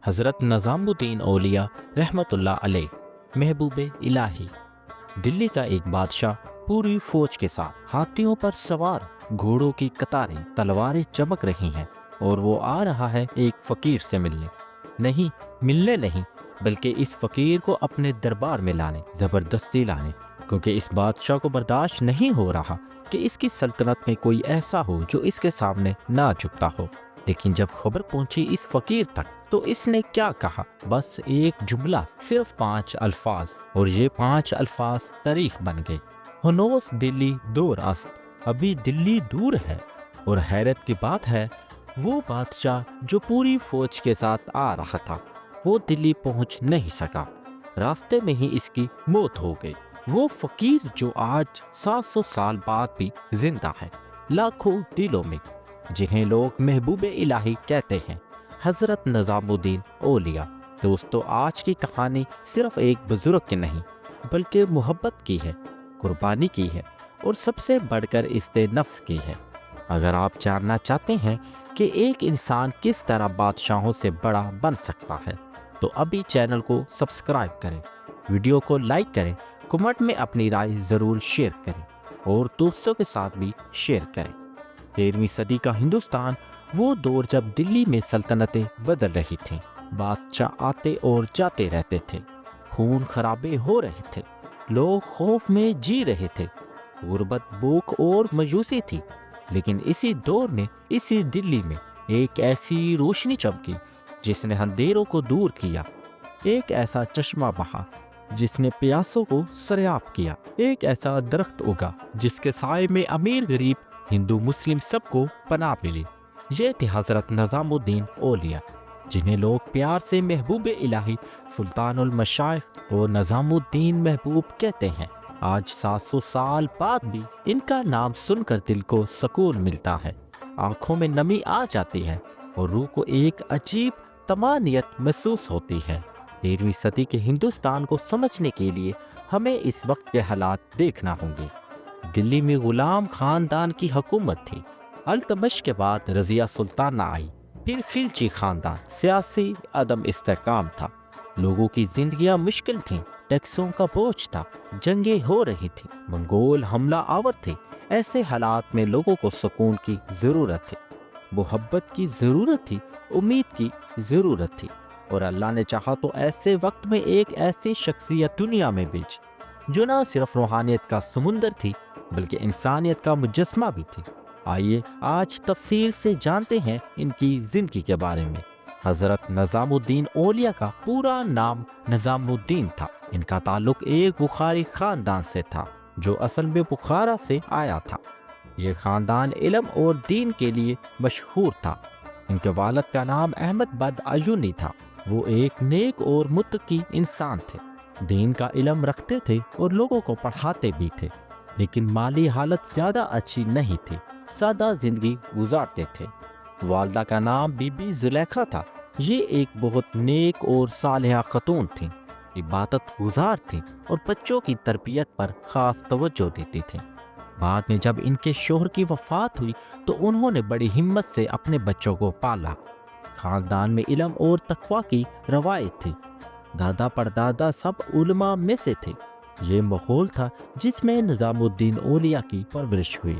حضرت نظام الدین اولیاء رحمۃ اللہ علیہ محبوب الہی۔ دلی کا ایک بادشاہ پوری فوج کے ساتھ ہاتھیوں پر سوار، گھوڑوں کی قطاریں، تلواریں چمک رہی ہیں، اور وہ آ رہا ہے ایک فقیر سے ملنے نہیں بلکہ اس فقیر کو اپنے دربار میں لانے، زبردستی لانے، کیونکہ اس بادشاہ کو برداشت نہیں ہو رہا کہ اس کی سلطنت میں کوئی ایسا ہو جو اس کے سامنے نہ جھکتا ہو۔ لیکن جب خبر پہنچی اس فقیر تک تو اس نے کیا کہا؟ بس ایک جملہ، صرف 5 الفاظ، اور یہ 5 الفاظ تاریخ بن گئے۔ ہنوز دلی دور است، ابھی دلی دور ہے۔ اور حیرت کی بات ہے، وہ بادشاہ جو پوری فوج کے ساتھ آ رہا تھا وہ دلی پہنچ نہیں سکا، راستے میں ہی اس کی موت ہو گئی۔ وہ فقیر جو آج 700 سال بعد بھی زندہ ہے لاکھوں دلوں میں، جنہیں لوگ محبوب الہی کہتے ہیں، حضرت نظام الدین اولیاء۔ دوستو، آج کی کہانی صرف ایک بزرگ کی نہیں بلکہ محبت کی ہے، قربانی کی ہے، اور سب سے بڑھ کر عزت نفس کی ہے۔ اگر آپ جاننا چاہتے ہیں کہ ایک انسان کس طرح بادشاہوں سے بڑا بن سکتا ہے تو ابھی چینل کو سبسکرائب کریں، ویڈیو کو لائک کریں، کمنٹ میں اپنی رائے ضرور شیئر کریں، اور دوستوں کے ساتھ بھی شیئر کریں۔ 13ویں صدی کا ہندوستان، وہ دور جب دلی میں سلطنتیں بدل رہی تھیں، بادشاہ آتے اور جاتے رہتے تھے، خون خرابے ہو رہے تھے، لوگ خوف میں جی رہے تھے، غربت، بھوک اور مایوسی تھی۔ لیکن اسی دور میں، اسی دلی میں ایک ایسی روشنی چمکی جس نے اندھیروں کو دور کیا، ایک ایسا چشمہ بہا جس نے پیاسوں کو سیراب کیا، ایک ایسا درخت اگا جس کے سائے میں امیر غریب، ہندو مسلم سب کو پناہ ملی۔ یہ تھے حضرت نظام الدین اولیاء، جنہیں لوگ پیار سے محبوب الہی، سلطان المشائخ اور نظام الدین محبوب کہتے ہیں۔ آج 700 سال بعد بھی ان کا نام سن کر دل کو سکون ملتا ہے، آنکھوں میں نمی آ جاتی ہے، اور روح کو ایک عجیب طمانینت محسوس ہوتی ہے۔ 13ویں صدی کے ہندوستان کو سمجھنے کے لیے ہمیں اس وقت کے حالات دیکھنا ہوں گے۔ دلی میں غلام خاندان کی حکومت تھی۔ التمش کے بعد رضیہ سلطانہ آئی، پھر خلجی خاندان۔ سیاسی عدم استحکام تھا، لوگوں کی زندگیاں مشکل تھیں، ٹیکسوں کا بوجھ تھا، جنگیں ہو رہی تھیں، منگول حملہ آور تھے۔ ایسے حالات میں لوگوں کو سکون کی ضرورت تھی، محبت کی ضرورت تھی، امید کی ضرورت تھی، اور اللہ نے چاہا تو ایسے وقت میں ایک ایسی شخصیت دنیا میں بھیجی جو نہ صرف روحانیت کا سمندر تھی بلکہ انسانیت کا مجسمہ بھی تھی۔ آئیے آج تفصیل سے جانتے ہیں ان کی زندگی کے بارے میں۔ حضرت نظام الدین اولیاء کا پورا نام نظام الدین تھا۔ ان کا تعلق ایک بخاری خاندان سے تھا جو اصل میں بخارا سے آیا تھا۔ یہ خاندان علم اور دین کے لیے مشہور تھا۔ ان کے والد کا نام احمد بد عیونی تھا۔ وہ ایک نیک اور متقی انسان تھے، دین کا علم رکھتے تھے اور لوگوں کو پڑھاتے بھی تھے، لیکن مالی حالت زیادہ اچھی نہیں تھی، سادہ زندگی گزارتے تھے۔ والدہ کا نام بی بی زلیخا تھا۔ یہ ایک بہت نیک اور صالحہ خاتون تھیں، عبادت گزار تھیں اور بچوں کی تربیت پر خاص توجہ دیتی تھیں۔ بعد میں جب ان کے شوہر کی وفات ہوئی تو انہوں نے بڑی ہمت سے اپنے بچوں کو پالا۔ خاندان میں علم اور تقویٰ کی روایت تھی، دادا پردادا سب علماء میں سے تھے۔ یہ ماحول تھا جس میں نظام الدین اولیاء کی پرورش ہوئی۔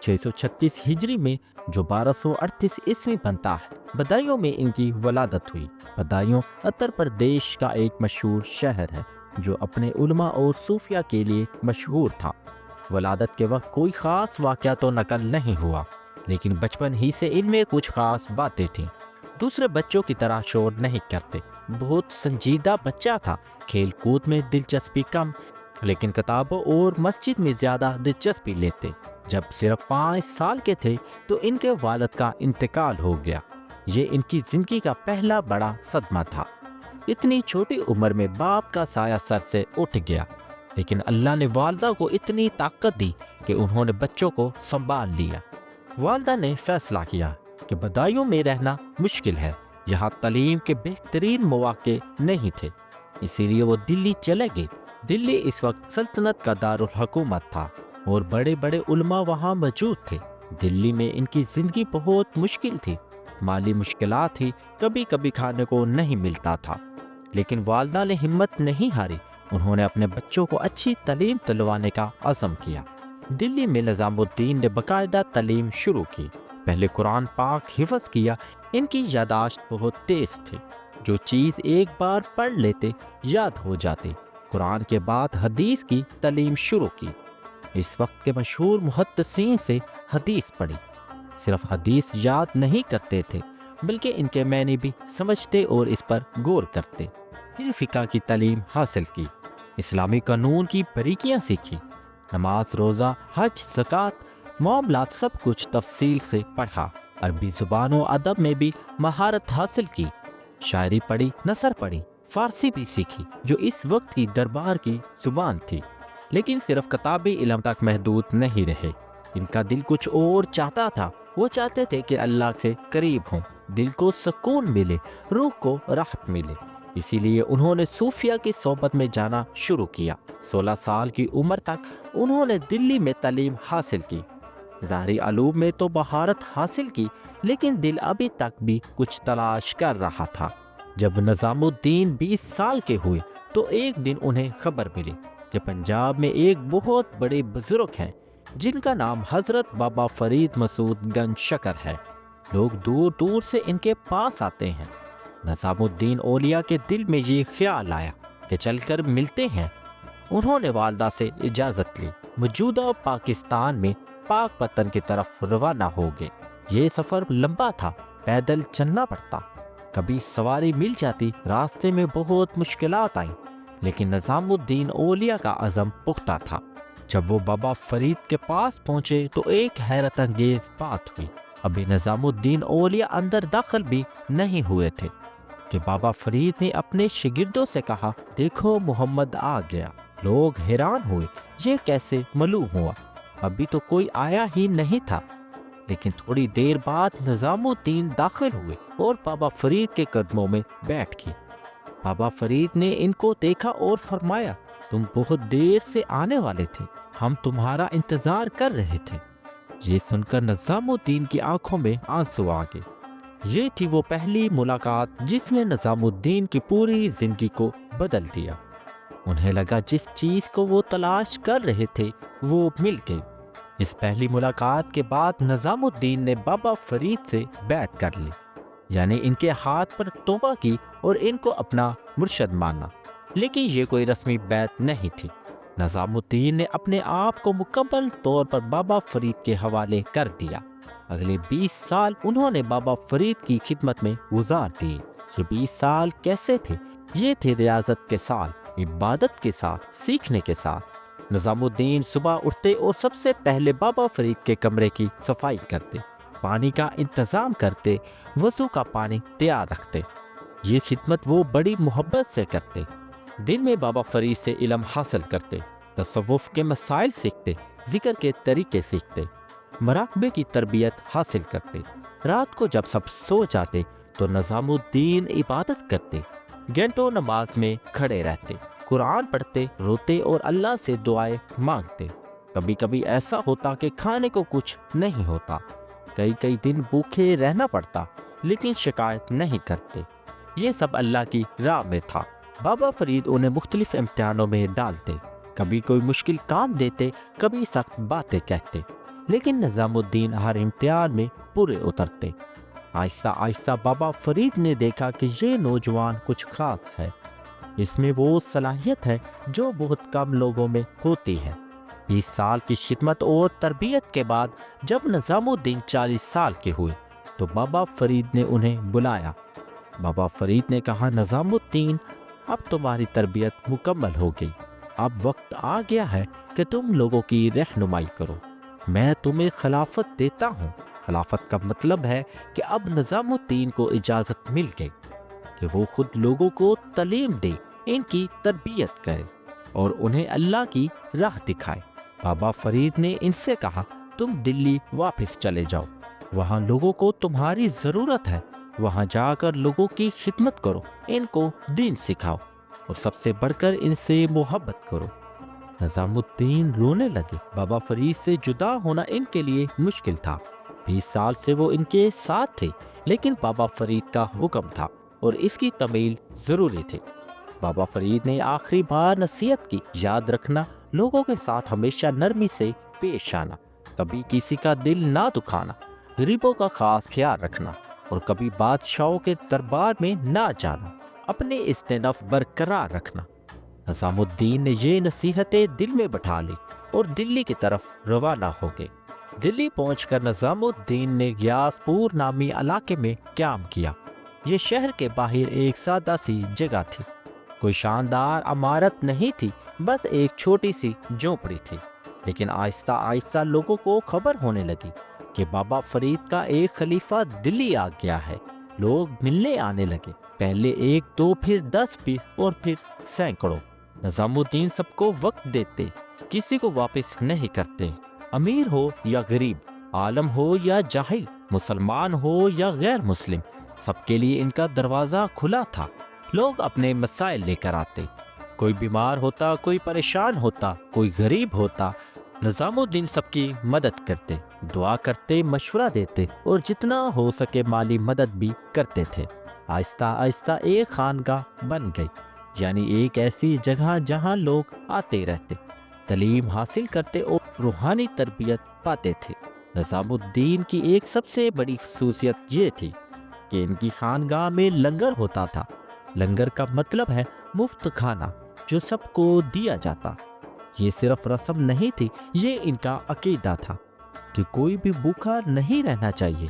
636 ہجری میں جو 1238 عیسوی بنتا ہے، بدایوں میں ان کی ولادت ہوئی۔ بدایوں اتر پردیش کا ایک مشہور شہر ہے جو اپنے علماء اور صوفیہ کے لیے مشہور تھا۔ ولادت کے وقت کوئی خاص واقعہ تو نقل نہیں ہوا، لیکن بچپن ہی سے ان میں کچھ خاص باتیں تھیں۔ دوسرے بچوں کی طرح شور نہیں کرتے، بہت سنجیدہ بچہ تھا، کھیل کود میں دلچسپی کم، لیکن کتابوں اور مسجد میں زیادہ دلچسپی لیتے۔ جب صرف 5 سال کے تھے تو ان کے والد کا انتقال ہو گیا۔ یہ ان کی زندگی کا پہلا بڑا صدمہ تھا۔ اتنی چھوٹی عمر میں باپ کا سایہ سر سے اٹھ گیا، لیکن اللہ نے والدہ کو اتنی طاقت دی کہ انہوں نے بچوں کو سنبھال لیا۔ والدہ نے فیصلہ کیا کہ بدایوں میں رہنا مشکل ہے، یہاں تعلیم کے بہترین مواقع نہیں تھے، اسی لیے وہ دلی چلے گئے۔ دلی اس وقت سلطنت کا دارالحکومت تھا اور بڑے بڑے علماء وہاں موجود تھے۔ دلی میں ان کی زندگی بہت مشکل تھی۔ مالی مشکلات تھی، کبھی کبھی کھانے کو نہیں ملتا تھا، لیکن والدہ نے ہمت نہیں ہاری۔ انہوں نے اپنے بچوں کو اچھی تعلیم دلوانے کا عزم کیا۔ دلی میں نظام الدین نے باقاعدہ تعلیم شروع کی۔ پہلے قرآن پاک حفظ کیا۔ ان کی یادداشت بہت تیز تھی، جو چیز ایک بار پڑھ لیتے یاد ہو جاتی۔ قرآن کے بعد حدیث کی تعلیم شروع کی۔ اس وقت کے مشہور محدثین سے حدیث پڑھی۔ صرف حدیث یاد نہیں کرتے تھے، بلکہ ان کے معنی بھی سمجھتے اور اس پر غور کرتے۔ پھر فقہ کی تعلیم حاصل کی، اسلامی قانون کی باریکیاں سیکھی، نماز، روزہ، حج، زکوٰۃ، معاملات سب کچھ تفصیل سے پڑھا۔ عربی زبان و ادب میں بھی مہارت حاصل کی، شاعری پڑھی، نثر پڑھی، فارسی بھی سیکھی جو اس وقت کی دربار کی زبان تھی۔ لیکن صرف کتابی علم تک محدود نہیں رہے، ان کا دل کچھ اور چاہتا تھا۔ وہ چاہتے تھے کہ اللہ سے قریب ہوں، دل کو سکون ملے، روح کو راحت ملے۔ اسی لیے انہوں نے صوفیہ کی صحبت میں جانا شروع کیا۔ 16 سال کی عمر تک انہوں نے دلی میں تعلیم حاصل کی۔ ظاہری علوم میں تو مہارت حاصل کی، لیکن دل ابھی تک بھی کچھ تلاش کر رہا تھا۔ جب نظام الدین 20 سال کے ہوئے تو ایک دن انہیں خبر ملی کہ پنجاب میں ایک بہت بڑے بزرگ ہیں جن کا نام حضرت بابا فرید مسعود گنج شکر ہے۔ لوگ دور دور سے ان کے پاس آتے ہیں۔ نظام الدین اولیاء کے دل میں یہ خیال آیا کہ چل کر ملتے ہیں۔ انہوں نے والدہ سے اجازت لی، موجودہ پاکستان میں پاک پتن کی طرف روانہ ہو گئے۔ یہ سفر لمبا تھا، پیدل چلنا پڑتا، کبھی سواری مل جاتی، راستے میں بہت مشکلات آئیں، لیکن نظام الدین اولیاء کا عزم پختہ تھا۔ جب وہ بابا فرید کے پاس پہنچے تو ایک حیرت انگیز بات ہوئی۔ ابھی نظام الدین اولیاء اندر داخل بھی نہیں ہوئے تھے کہ بابا فرید نے اپنے شاگردوں سے کہا، دیکھو محمد آ گیا۔ لوگ حیران ہوئے، یہ کیسے معلوم ہوا؟ ابھی تو کوئی آیا ہی نہیں تھا۔ لیکن تھوڑی دیر بعد نظام الدین داخل ہوئے اور بابا فرید کے قدموں میں بیٹھ گئے۔ بابا فرید نے ان کو دیکھا اور فرمایا، تم بہت دیر سے آنے والے تھے، ہم تمہارا انتظار کر رہے تھے۔ یہ سن کر نظام الدین کی آنکھوں میں آنسو آ گئے۔ یہ تھی وہ پہلی ملاقات جس نے نظام الدین کی پوری زندگی کو بدل دیا۔ انہیں لگا جس چیز کو وہ تلاش کر رہے تھے وہ مل گئی۔ اس پہلی ملاقات کے بعد نظام الدین نے بابا فرید سے بیعت کر لی، یعنی ان کے ہاتھ پر توبہ کی اور ان کو اپنا مرشد مانا۔ لیکن یہ کوئی رسمی بیعت نہیں تھی۔ نظام الدین نے اپنے آپ کو مکمل طور پر بابا فرید کے حوالے کر دیا۔ اگلے 20 سال انہوں نے بابا فرید کی خدمت میں گزار دیے۔ یہ 20 سال کیسے تھے؟ یہ تھے ریاضت کے سال، عبادت کے ساتھ، سیکھنے کے ساتھ۔ نظام الدین صبح اٹھتے اور سب سے پہلے بابا فرید کے کمرے کی صفائی کرتے، پانی کا انتظام کرتے، وضو کا پانی تیار رکھتے۔ یہ خدمت وہ بڑی محبت سے کرتے۔ دن میں بابا فرید سے علم حاصل کرتے، تصوف کے مسائل سیکھتے، ذکر کے طریقے سیکھتے، مراقبے کی تربیت حاصل کرتے۔ رات کو جب سب سو جاتے تو نظام الدین عبادت کرتے، گھنٹوں نماز میں کھڑے رہتے، قرآن پڑھتے، روتے اور اللہ سے دعائیں مانگتے۔ کبھی کبھی ایسا ہوتا کہ کھانے کو کچھ نہیں ہوتا، کئی دن بھوکے رہنا پڑتا، لیکن شکایت نہیں کرتے۔ یہ سب اللہ کی راہ میں تھا۔ بابا فرید انہیں مختلف امتحانوں میں ڈالتے، کبھی کوئی مشکل کام دیتے، کبھی سخت باتیں کہتے، لیکن نظام الدین ہر امتحان میں پورے اترتے۔ آہستہ آہستہ بابا فرید نے دیکھا کہ یہ نوجوان کچھ خاص ہے، اس میں وہ صلاحیت ہے جو بہت کم لوگوں میں ہوتی ہے۔ 20 سال کی خدمت اور تربیت کے بعد جب نظام الدین 40 سال کے ہوئے تو بابا فرید نے انہیں بلایا۔ بابا فرید نے کہا، نظام الدین، اب تمہاری تربیت مکمل ہو گئی، اب وقت آ گیا ہے کہ تم لوگوں کی رہنمائی کرو۔ میں تمہیں خلافت دیتا ہوں۔ خلافت کا مطلب ہے کہ اب نظام الدین کو اجازت مل گئی کہ وہ خود لوگوں کو تعلیم دے، ان کی تربیت کرے اور انہیں اللہ کی راہ دکھائے۔ بابا فرید نے ان سے کہا، تم دلی واپس چلے جاؤ، وہاں لوگوں کو تمہاری ضرورت ہے، وہاں جا کر لوگوں کی خدمت کرو، ان کو دین سکھاؤ اور سب سے بڑھ کر ان سے محبت کرو۔ نظام الدین رونے لگے۔ بابا فرید سے جدا ہونا ان کے لیے مشکل تھا۔ 20 سال سے وہ ان کے ساتھ تھے، لیکن بابا فرید کا حکم تھا اور اس کی تعمیل ضروری تھی۔ بابا فرید نے آخری بار نصیحت کی، یاد رکھنا لوگوں کے ساتھ ہمیشہ نرمی سے پیش آنا، کبھی کسی کا دل نہ دکھانا، غریبوں کا خاص خیال رکھنا اور کبھی بادشاہوں کے دربار میں نہ جانا، اپنے استناف برقرار رکھنا۔ نظام الدین نے یہ نصیحتیں دل میں بٹھا لی اور دلی کی طرف روانہ ہو گئے۔ دلی پہنچ کر نظام الدین نے گیاس پور نامی علاقے میں قیام کیا۔ یہ شہر کے باہر ایک سادہ سی جگہ تھی، کوئی شاندار عمارت نہیں تھی، بس ایک چھوٹی سی جھونپڑی تھی۔ لیکن آہستہ آہستہ لوگوں کو خبر ہونے لگی کہ بابا فرید کا ایک خلیفہ دلی آ گیا ہے۔ لوگ ملنے آنے لگے، پہلے 1 2 پھر 10 20 اور پھر سینکڑوں۔ نظام الدین سب کو وقت دیتے، کسی کو واپس نہیں کرتے، امیر ہو یا غریب، عالم ہو یا جاہل، مسلمان ہو یا غیر مسلم، سب کے لیے ان کا دروازہ کھلا تھا۔ لوگ اپنے مسائل لے کر آتے، کوئی بیمار ہوتا، کوئی پریشان ہوتا، کوئی غریب ہوتا، نظام الدین سب کی مدد کرتے، دعا کرتے، مشورہ دیتے اور جتنا ہو سکے مالی مدد بھی کرتے تھے۔ آہستہ آہستہ ایک خانقاہ بن گئی، یعنی ایک ایسی جگہ جہاں لوگ آتے رہتے، تعلیم حاصل کرتے اور روحانی تربیت پاتے تھے۔ نظام الدین کی ایک سب سے بڑی خصوصیت یہ تھی کہ ان کی خانقاہ میں لنگر ہوتا تھا۔ لنگر کا مطلب ہے مفت کھانا جو سب کو دیا جاتا۔ یہ صرف رسم نہیں تھی، یہ ان کا عقیدہ تھا کہ کوئی بھی بھوکا نہیں رہنا چاہیے،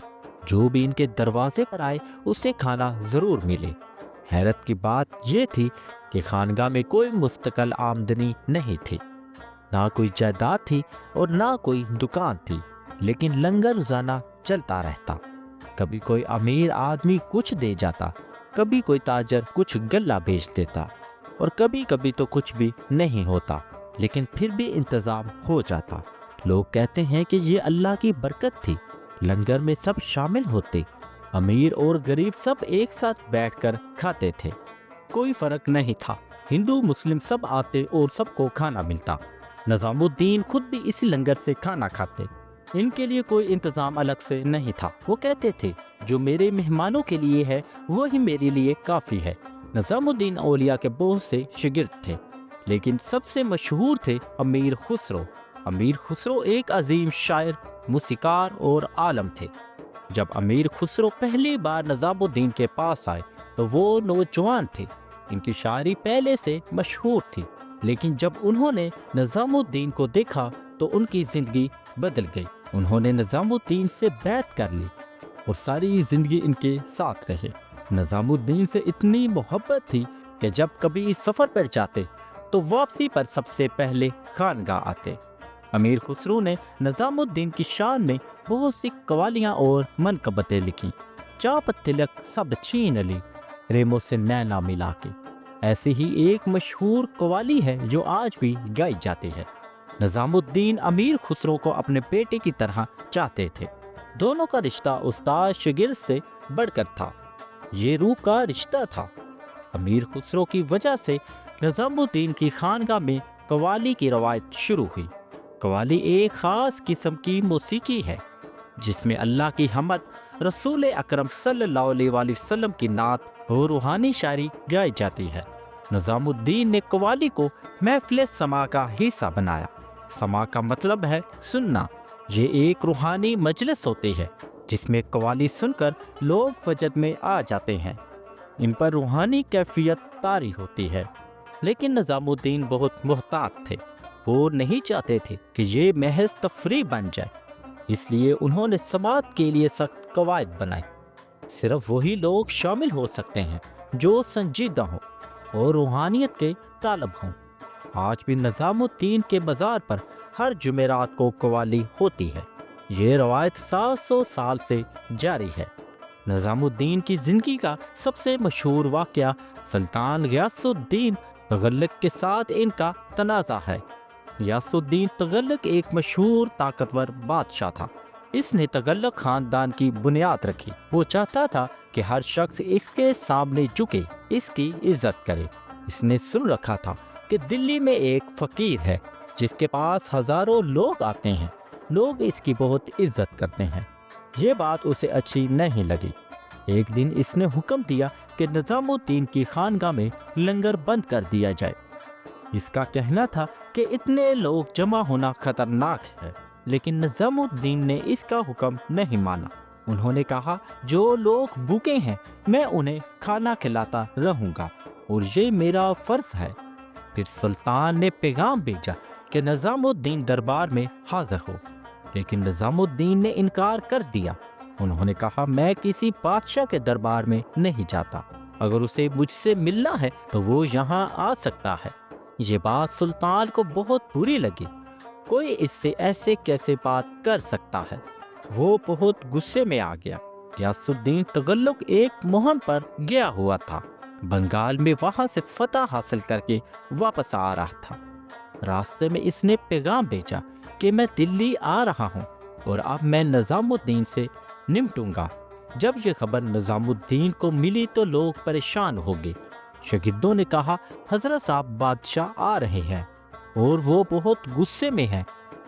جو بھی ان کے دروازے پر آئے اسے کھانا ضرور ملے۔ حیرت کی بات یہ تھی کہ خانقاہ میں کوئی مستقل آمدنی نہیں تھی، نہ کوئی جائیداد تھی اور نہ کوئی دکان تھی، لیکن لنگر روزانہ چلتا رہتا۔ کبھی کوئی امیر آدمی کچھ دے جاتا، کبھی کوئی تاجر کچھ غلہ بیچ دیتا اور کبھی کبھی تو کچھ بھی نہیں ہوتا، لیکن پھر بھی انتظام ہو جاتا۔ لوگ کہتے ہیں کہ یہ اللہ کی برکت تھی۔ لنگر میں سب شامل ہوتے، امیر اور غریب سب ایک ساتھ بیٹھ کر کھاتے تھے، کوئی فرق نہیں تھا، ہندو مسلم سب آتے اور سب کو کھانا ملتا۔ نظام الدین خود بھی اسی لنگر سے کھانا کھاتے، ان کے لیے کوئی انتظام الگ سے نہیں تھا۔ وہ کہتے تھے جو میرے مہمانوں کے لیے ہے وہی میرے لیے کافی ہے۔ نظام الدین اولیاء کے بہت سے شاگرد تھے، لیکن سب سے مشہور تھے امیر خسرو۔ امیر خسرو ایک عظیم شاعر، موسیقار اور عالم تھے۔ جب امیر خسرو پہلی بار نظام الدین کے پاس آئے تو وہ نوجوان تھے، ان کی شاعری پہلے سے مشہور تھی، لیکن جب انہوں نے نظام الدین کو دیکھا تو ان کی زندگی بدل گئی۔ انہوں نے نظام الدین سے بیعت کر لی اور ساری زندگی ان کے ساتھ رہے۔ نظام الدین سے اتنی محبت تھی کہ جب کبھی سفر پر جاتے تو واپسی پر سب سے پہلے خانقاہ آتے۔ امیر خسرو نے نظام الدین کی شان میں بہت سی قوالیاں اور منقبتیں لکھیں۔ چاپ تلک سب چھین لی، ریمو سے نینا ملا کے، ایسی ہی ایک مشہور قوالی ہے جو آج بھی گائی جاتی ہے۔ نظام الدین امیر خسرو کو اپنے بیٹے کی طرح چاہتے تھے۔ دونوں کا رشتہ استاد شاگرد سے بڑھ کر تھا، یہ روح کا رشتہ تھا۔ امیر خسرو کی وجہ سے نظام الدین کی خانقاہ میں قوالی کی روایت شروع ہوئی۔ قوالی ایک خاص قسم کی موسیقی ہے جس میں اللہ کی حمد، رسول اکرم صلی اللہ علیہ وآلہ وسلم کی نعت اور روحانی شاعری گائی جاتی ہے۔ نظام الدین نے قوالی کو محفل سماع کا حصہ بنایا۔ سماع کا مطلب ہے سننا۔ یہ ایک روحانی مجلس ہوتی ہے جس میں قوالی سن کر لوگ وجد میں آ جاتے ہیں، ان پر روحانی کیفیت طاری ہوتی ہے۔ لیکن نظام الدین بہت محتاط تھے، وہ نہیں چاہتے تھے کہ یہ محض تفریح بن جائے، اس لیے انہوں نے سماعت کے لیے سخت قواعد بنائے۔ صرف وہی لوگ شامل ہو سکتے ہیں جو سنجیدہ ہوں اور روحانیت کے طالب ہوں۔ آج بھی نظام الدین کے مزار پر ہر جمعرات کو قوالی ہوتی ہے۔ یہ روایت 700 سال سے جاری ہے۔ نظام الدین کی زندگی کا سب سے مشہور واقعہ سلطان غیاث الدین تغلق کے ساتھ ان کا تنازع ہے۔ غیاث الدین تغلق ایک مشہور طاقتور بادشاہ تھا۔ اس نے تغلق خاندان کی بنیاد رکھی۔ وہ چاہتا تھا کہ ہر شخص اس کے سامنے جھکے، اس کی عزت کرے۔ اس نے سن رکھا تھا کہ دلی میں ایک فقیر ہے جس کے پاس ہزاروں لوگ آتے ہیں، لوگ اس کی بہت عزت کرتے ہیں۔ یہ بات اسے اچھی نہیں لگی۔ ایک دن اس نے حکم دیا کہ نظام الدین کی خانگاہ میں لنگر بند کر دیا جائے۔ اس کا کہنا تھا کہ اتنے لوگ جمع ہونا خطرناک ہے، لیکن نظام الدین نے اس کا حکم نہیں مانا۔ انہوں نے کہا جو لوگ بھوکے ہیں میں انہیں کھانا کھلاتا رہوں گا اور یہ میرا فرض ہے۔ پھر سلطان نے پیغام بھیجا کہ نظام الدین دربار میں حاضر ہو، لیکن نظام الدین نے انکار کر دیا۔ انہوں نے کہا میں کسی بادشاہ کے دربار میں نہیں جاتا، اگر اسے مجھ سے ملنا ہے تو وہ یہاں آ سکتا ہے۔ یہ بات سلطان کو بہت بری لگی، کوئی اس سے ایسے کیسے بات کر سکتا ہے؟ وہ بہت غصے میں آ گیا۔ غیاث الدین تغلق ایک مہم پر گیا ہوا تھا، بنگال میں وہاں سے فتح حاصل کر کے واپس آ رہا تھا۔ راستے میں اس نے پیغام بھیجا کہ میں دلی آ رہا ہوں اور اب میں نظام الدین سے نمٹوں گا۔ جب یہ خبر نظام الدین کو ملی تو لوگ پریشان ہو گئے۔ شاگردوں نے کہا حضرت صاحب بادشاہ آ رہے ہیں اور وہ بہت غصے میں ہیں،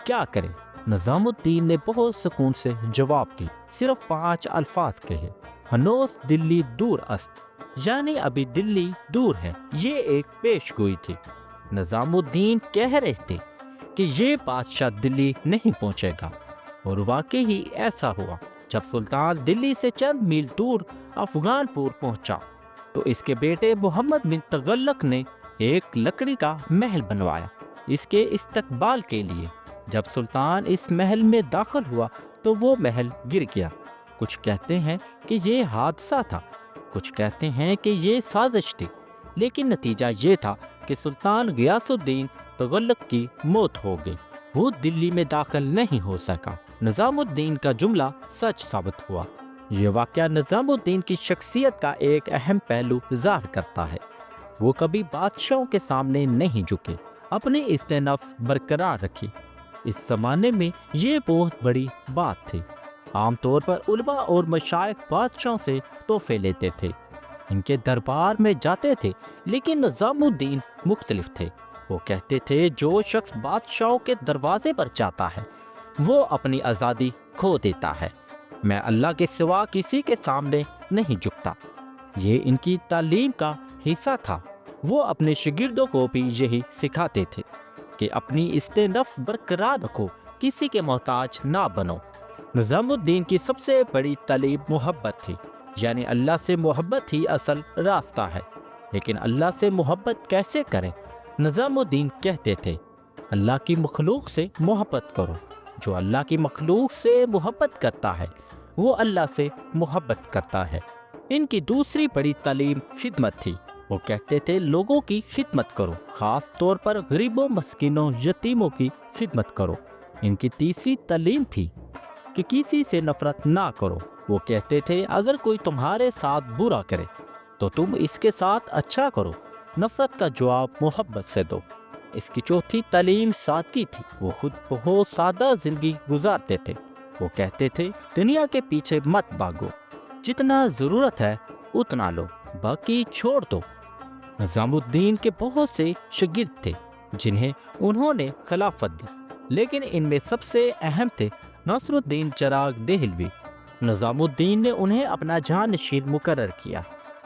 کیا کریں؟ نظام الدین نے بہت سکون سے جواب دی، صرف 5 الفاظ کہے، ہنوز دلی دور است، یعنی ابھی دلی دور ہے۔ یہ ایک پیش گوئی تھی۔ نظام الدین کہہ رہے تھے کہ یہ بادشاہ دلی نہیں پہنچے گا، اور واقعی ہی ایسا ہوا۔ جب سلطان دلی سے چند میل دور افغان پور پہنچا تو اس کے بیٹے محمد بن تغلق نے ایک لکڑی کا محل بنوایا اس کے استقبال کے لیے۔ جب سلطان اس محل میں داخل ہوا تو وہ محل گر گیا۔ کچھ کہتے ہیں کہ یہ حادثہ تھا، کچھ کہتے ہیں کہ یہ سازش تھی، لیکن نتیجہ یہ تھا کہ سلطان غیاث الدین تغلق کی موت ہو گئی، وہ دلی میں داخل نہیں ہو سکا۔ نظام الدین کا جملہ سچ ثابت ہوا۔ یہ واقعہ نظام الدین کی شخصیت کا ایک اہم پہلو ظاہر کرتا ہے۔ وہ کبھی بادشاہوں کے سامنے نہیں جھکے، اپنی عزت نفس برقرار رکھی۔ اس زمانے میں یہ بہت بڑی بات تھی۔ عام طور پر علماء اور مشائخ بادشاہوں سے تحفے لیتے تھے، ان کے دربار میں جاتے تھے، لیکن نظام الدین مختلف تھے۔ وہ کہتے تھے جو شخص بادشاہوں کے دروازے پر جاتا ہے وہ اپنی آزادی کھو دیتا ہے۔ میں اللہ کے سوا کسی کے سامنے نہیں جھکتا۔ یہ ان کی تعلیم کا حصہ تھا۔ وہ اپنے شاگردوں کو بھی یہی سکھاتے تھے کہ اپنی عزت نفس برقرار رکھو، کسی کے محتاج نہ بنو۔ نظام الدین کی سب سے بڑی تعلیم محبت تھی، یعنی اللہ سے محبت ہی اصل راستہ ہے۔ لیکن اللہ سے محبت کیسے کریں؟ نظام الدین کہتے تھے اللہ کی مخلوق سے محبت کرو۔ جو اللہ کی مخلوق سے محبت کرتا ہے وہ اللہ سے محبت کرتا ہے۔ ان کی دوسری بڑی تعلیم خدمت تھی۔ وہ کہتے تھے لوگوں کی خدمت کرو، خاص طور پر غریبوں، مسکینوں، یتیموں کی خدمت کرو۔ ان کی تیسری تعلیم تھی کہ کسی سے نفرت نہ کرو۔ وہ کہتے تھے اگر کوئی تمہارے ساتھ برا کرے تو تم اس کے ساتھ اچھا کرو، نفرت کا جواب محبت سے دو۔ اس کی چوتھی تعلیم سادگی تھی۔ وہ خود بہت سادہ زندگی گزارتے تھے۔ وہ کہتے تھے دنیا کے پیچھے مت بھاگو، جتنا ضرورت ہے اتنا لو، باقی چھوڑ دو۔ نظام الدین کے بہت سے شاگرد تھے جنہیں انہوں نے خلافت دی، لیکن ان میں سب سے اہم تھے ناصر الدین چراغ دہلوی۔ نظام الدین نے انہیں اپنا جانشین مقرر کیا،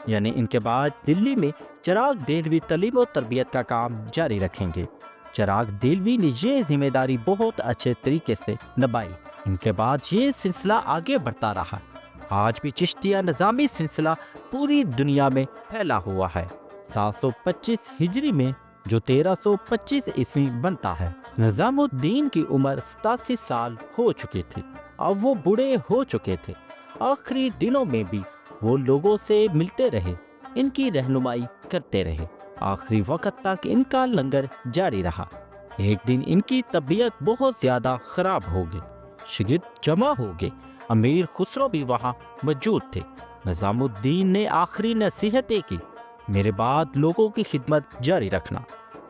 یعنی ان کے بعد دلی میں چراغ دہلوی تعلیم و تربیت کا کام جاری رکھیں گے۔ چراغ دہلوی نے یہ ذمہ داری بہت اچھے طریقے سے نبھائی۔ ان کے بعد یہ سلسلہ آگے بڑھتا رہا۔ آج بھی چشتیہ نظامی سلسلہ پوری دنیا میں پھیلا ہوا ہے۔ 725 ہجری میں جو 1325 عیسوی بنتا ہے۔ نظام الدین کی عمر 87 سال ہو چکی تھی، اب وہ بوڑھے ہو چکے تھے۔ آخری دنوں میں بھی وہ لوگوں سے ملتے رہے، ان کی رہنمائی کرتے رہے، آخری وقت تک ان کا لنگر جاری رہا۔ ایک دن ان کی طبیعت بہت زیادہ خراب ہو گئی، شاگرد جمع ہو گئے، امیر خسرو بھی وہاں موجود تھے۔ نظام الدین نے آخری نصیحتیں کی، میرے بعد لوگوں کی خدمت جاری رکھنا،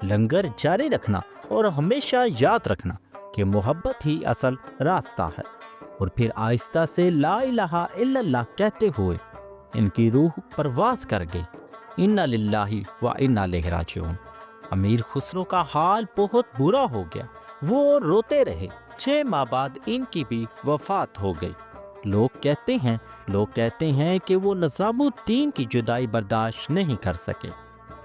لنگر جاری رکھنا، اور ہمیشہ یاد رکھنا کہ محبت ہی اصل راستہ ہے۔ اور پھر آہستہ سے لا الہ الا اللہ کہتے ہوئے ان کی روح پرواز کر گئی۔ انا للہ و انا الیہ راجعون۔ امیر خسرو کا حال بہت برا ہو گیا، وہ روتے رہے۔ 6 ماہ بعد ان کی بھی وفات ہو گئی۔ لوگ کہتے ہیں کہ وہ نظام الدین کی جدائی برداشت نہیں کر سکے۔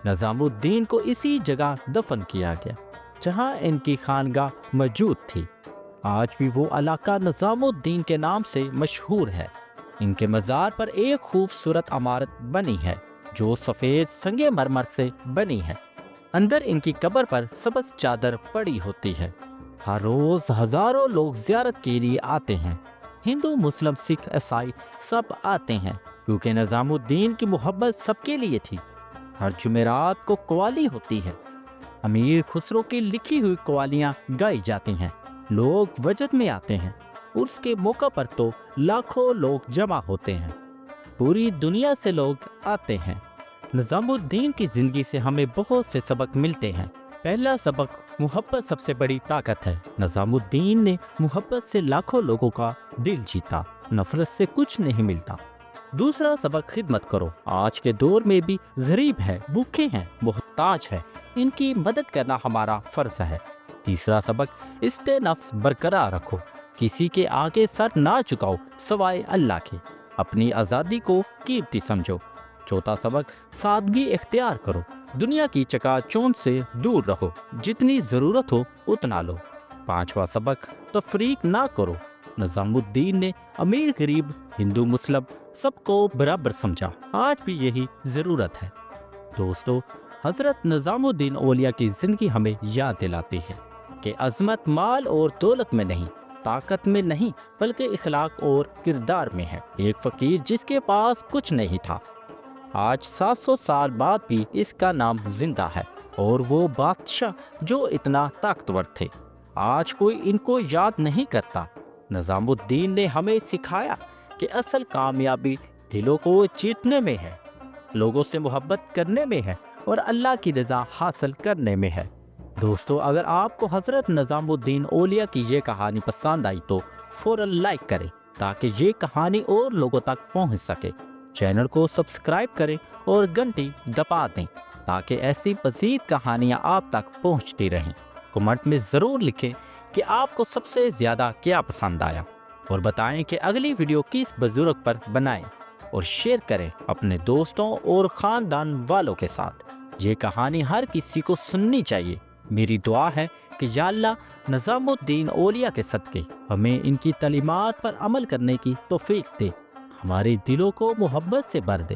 نظام الدین کو اسی جگہ دفن کیا گیا جہاں ان کی خانگاہ موجود تھی۔ آج بھی وہ علاقہ نظام الدین کے نام سے مشہور ہے۔ ان کے مزار پر ایک خوبصورت عمارت بنی ہے جو سفید سنگ مرمر سے بنی ہے۔ اندر ان کی قبر پر سبز چادر پڑی ہوتی ہے۔ ہر روز ہزاروں لوگ زیارت کے لیے آتے ہیں۔ ہندو، مسلم، سکھ، عیسائی سب آتے ہیں کیونکہ نظام الدین کی محبت سب کے لیے تھی۔ ہر جمعرات کو قوالی ہوتی ہے۔ امیر خسرو کی لکھی ہوئی قوالیاں گائی جاتی ہیں۔ لوگ وجد میں آتے ہیں۔ عرس کے موقع پر تو لاکھوں لوگ جمع ہوتے ہیں۔ پوری دنیا سے لوگ آتے ہیں۔ نظام الدین کی زندگی سے ہمیں بہت سے سبق ملتے ہیں۔ پہلا سبق، محبت سب سے بڑی طاقت ہے۔ نظام الدین نے محبت سے لاکھوں لوگوں کا دل جیتا۔ نفرت سے کچھ نہیں ملتا۔ دوسرا سبق، خدمت کرو۔ آج کے دور میں بھی غریب ہے، بھوکے ہیں، محتاج ہے، ان کی مدد کرنا ہمارا فرض ہے۔ تیسرا سبق، عزت نفس برقرار رکھو۔ کسی کے آگے سر نہ جھکاؤ سوائے اللہ کے۔ اپنی آزادی کو قیمتی سمجھو۔ چوتھا سبق، سادگی اختیار کرو۔ دنیا کی چکا چوند سے دور رہو۔ جتنی ضرورت ہو اتنا لو۔ پانچواں سبق، تفریق نہ کرو۔ نظام الدین نے امیر غریب، ہندو مسلم سب کو برابر سمجھا۔ آج بھی یہی ضرورت ہے۔ دوستو، حضرت نظام الدین اولیاء کی زندگی ہمیں یاد دلاتی ہے کہ عظمت مال اور دولت میں نہیں، طاقت میں نہیں، بلکہ اخلاق اور کردار میں ہے۔ ایک فقیر جس کے پاس کچھ نہیں تھا، آج 700 سال بعد بھی اس کا نام زندہ ہے، اور وہ بادشاہ جو اتنا طاقتور تھے، آج کوئی ان کو یاد نہیں کرتا۔ نظام الدین نے ہمیں سکھایا کہ اصل کامیابی دلوں کو جیتنے میں ہے، لوگوں سے محبت کرنے میں ہے، اور اللہ کی رضا حاصل کرنے میں ہے۔ دوستو، اگر آپ کو حضرت نظام الدین اولیاء کی یہ کہانی پسند آئی تو فوراً لائک کریں تاکہ یہ کہانی اور لوگوں تک پہنچ سکے۔ چینل کو سبسکرائب کریں اور گھنٹی دبا دیں تاکہ ایسی مزید کہانیاں آپ تک پہنچتی رہیں۔ کمنٹ میں ضرور لکھیں کہ آپ کو سب سے زیادہ کیا پسند آیا، اور بتائیں کہ اگلی ویڈیو کس بزرگ پر بنائیں، اور شیئر کریں اپنے دوستوں اور خاندان والوں کے ساتھ۔ یہ کہانی ہر کسی کو سننی چاہیے۔ میری دعا ہے کہ یا اللہ نظام الدین اولیاء کے صدقے ہمیں ان کی تعلیمات پر عمل کرنے کی توفیق دے، ہمارے دلوں کو محبت سے بھر دے،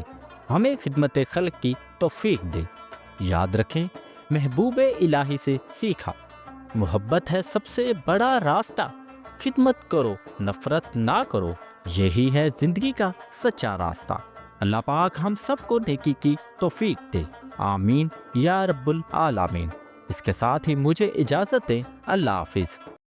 ہمیں خدمت خلق کی توفیق دے۔ یاد رکھیں، محبوب الہی سے سیکھا، محبت ہے سب سے بڑا راستہ۔ خدمت کرو، نفرت نہ کرو، یہی ہے زندگی کا سچا راستہ۔ اللہ پاک ہم سب کو نیکی کی توفیق دے، آمین یا رب العالمین۔ اس کے ساتھ ہی مجھے اجازت دیں۔ اللہ حافظ۔